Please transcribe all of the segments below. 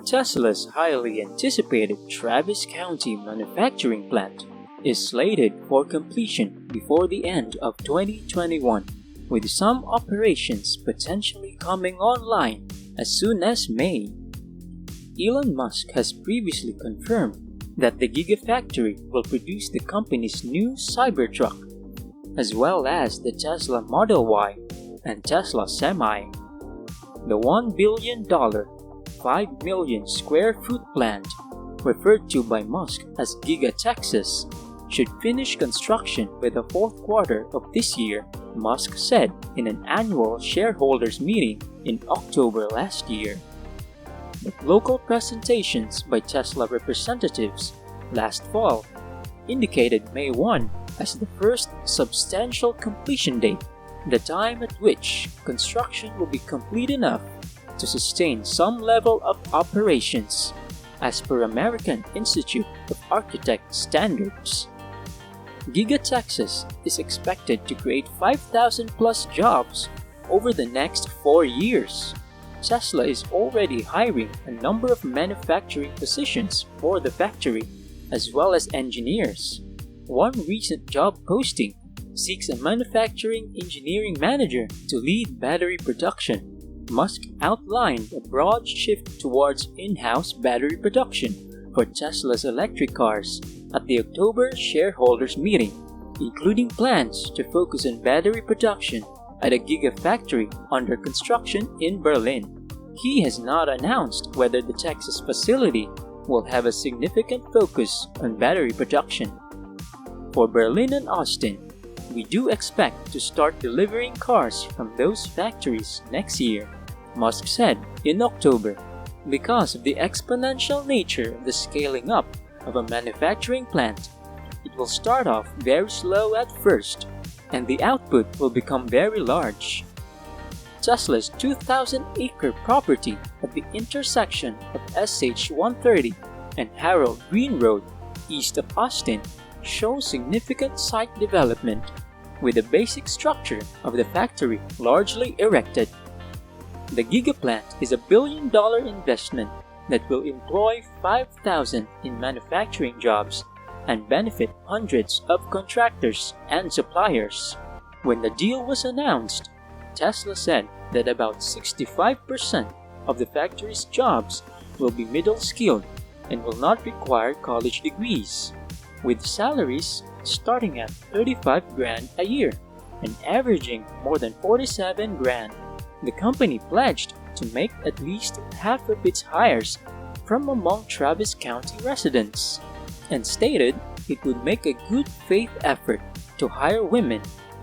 Tesla's highly anticipated Travis County manufacturing plant is slated for completion before the end of 2021, with some operations potentially coming online as soon as May. Elon Musk has previously confirmed that the Gigafactory will produce the company's new Cybertruck, as well as the Tesla Model Y and Tesla Semi. The $1 billion, 5 million square foot plant, referred to by Musk as Giga-Texas, should finish construction by the fourth quarter of this year, Musk said in an annual shareholders meeting in October last year. But local presentations by Tesla representatives last fall indicated May 1 as the first substantial completion date, the time at which construction will be complete enough to sustain some level of operations, as per American Institute of Architects standards. Giga-Texas is expected to create 5,000 plus jobs over the next 4 years. Tesla is already hiring a number of manufacturing positions for the factory, as well as engineers. One recent job posting seeks a manufacturing engineering manager to lead battery production. Musk outlined a broad shift towards in-house battery production for Tesla's electric cars at the October shareholders meeting, including plans to focus on battery production at a Gigafactory under construction in Berlin. He has not announced whether the Texas facility will have a significant focus on battery production. For Berlin and Austin, we do expect to start delivering cars from those factories next year, Musk said in October. Because of the exponential nature of the scaling up of a manufacturing plant, it will start off very slow at first, and the output will become very large. Tesla's 2,000-acre property at the intersection of SH-130 and Harold Green Road, east of Austin, shows significant site development, with the basic structure of the factory largely erected. The Gigaplant is a billion-dollar investment that will employ 5,000 in manufacturing jobs and benefit hundreds of contractors and suppliers. When the deal was announced, Tesla said that about 65% of the factory's jobs will be middle-skilled and will not require college degrees, with salaries starting at $35,000 a year and averaging more than $47,000. The company pledged to make at least half of its hires from among Travis County residents, and stated it would make a good faith effort to hire women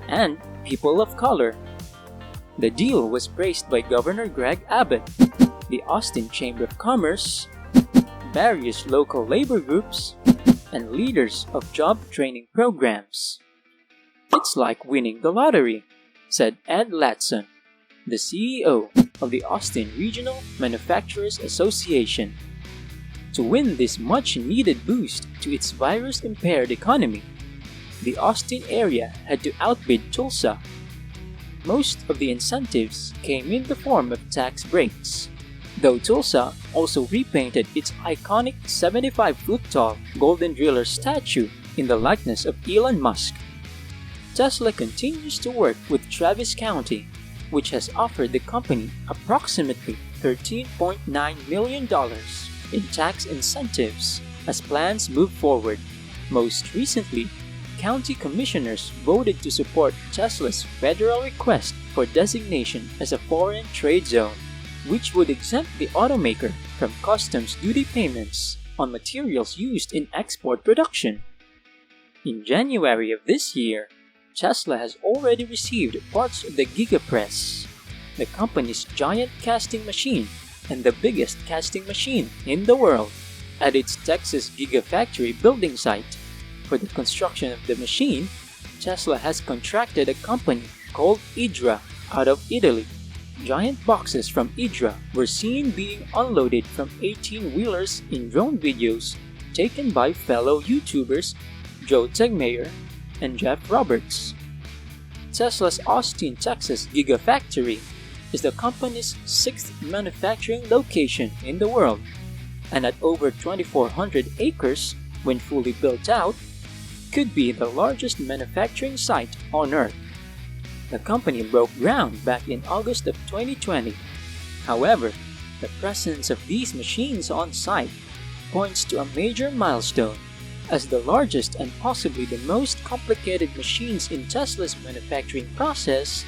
and people of color. The deal was praised by Governor Greg Abbott, the Austin Chamber of Commerce, various local labor groups, and leaders of job training programs. "It's like winning the lottery," said Ed Latson, the CEO of the Austin Regional Manufacturers Association. To win this much-needed boost to its virus-impaired economy, the Austin area had to outbid Tulsa. Most of the incentives came in the form of tax breaks, though Tulsa also repainted its iconic 75-foot-tall Golden Driller statue in the likeness of Elon Musk. Tesla continues to work with Travis County, which has offered the company approximately $13.9 million in tax incentives as plans move forward. Most recently, county commissioners voted to support Tesla's federal request for designation as a foreign trade zone, which would exempt the automaker from customs duty payments on materials used in export production. In January of this year, Tesla has already received parts of the Gigapress, the company's giant casting machine and the biggest casting machine in the world, at its Texas Gigafactory building site. For the construction of the machine, Tesla has contracted a company called Idra out of Italy. Giant boxes from Idra were seen being unloaded from 18-wheelers in drone videos taken by fellow YouTubers Joe Tegmeyer and Jeff Roberts. Tesla's Austin, Texas Gigafactory is the company's 6th manufacturing location in the world and at over 2,400 acres when fully built out, could be the largest manufacturing site on Earth. The company broke ground back in August of 2020. However, the presence of these machines on site points to a major milestone. As the largest and possibly the most complicated machines in Tesla's manufacturing process,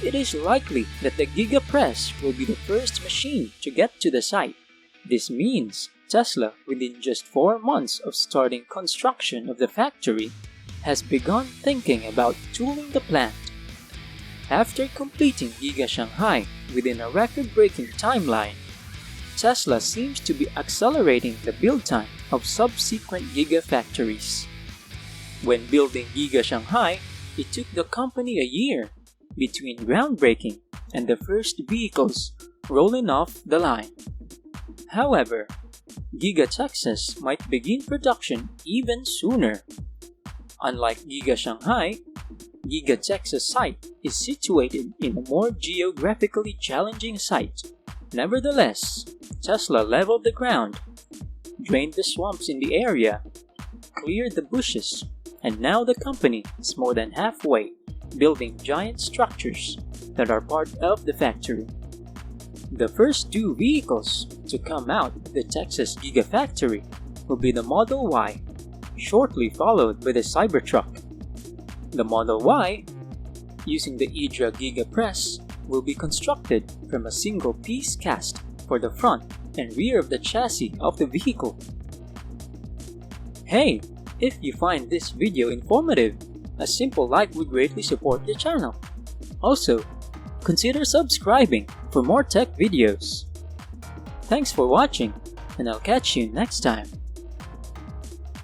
it is likely that the Giga Press will be the first machine to get to the site. This means Tesla, within just 4 months of starting construction of the factory, has begun thinking about tooling the plant. After completing Giga Shanghai within a record-breaking timeline, Tesla seems to be accelerating the build time of subsequent Gigafactories. When building Giga Shanghai, it took the company a year between groundbreaking and the first vehicles rolling off the line. However, Giga-Texas might begin production even sooner. Unlike Giga Shanghai, Giga-Texas site is situated in a more geographically challenging site. Nevertheless, Tesla leveled the ground, drained the swamps in the area, cleared the bushes, and now the company is more than halfway building giant structures that are part of the factory. The first 2 vehicles to come out of the Texas Gigafactory will be the Model Y, shortly followed by the Cybertruck. The Model Y, using the Hydra Giga Press, will be constructed from a single piece cast for the front and rear of the chassis of the vehicle. Hey, if you find this video informative, a simple like would greatly support the channel. Also, consider subscribing for more tech videos. Thanks for watching, and I'll catch you next time.